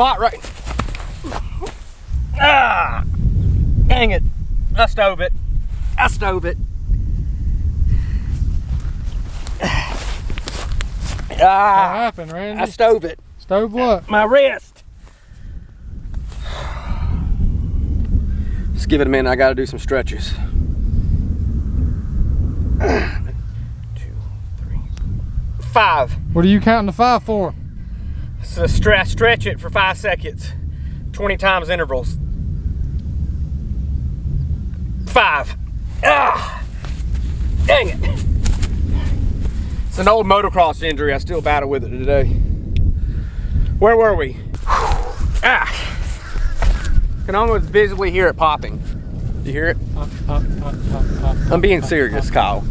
Spot right. Ah, dang it. I stove it. I stove it. What happened, Randy? I stove it. Stove what? My wrist. Just give it a minute. I gotta do some stretches. 1, 2, 3, 5. What are you counting to 5 for? So stretch it for 5 seconds. 20 times intervals. 5. Ah, dang it. It's an old motocross injury. I still battle with it today. Where were we? Ah. Can almost visibly hear it popping. Do you hear it? I'm being serious, Kyle.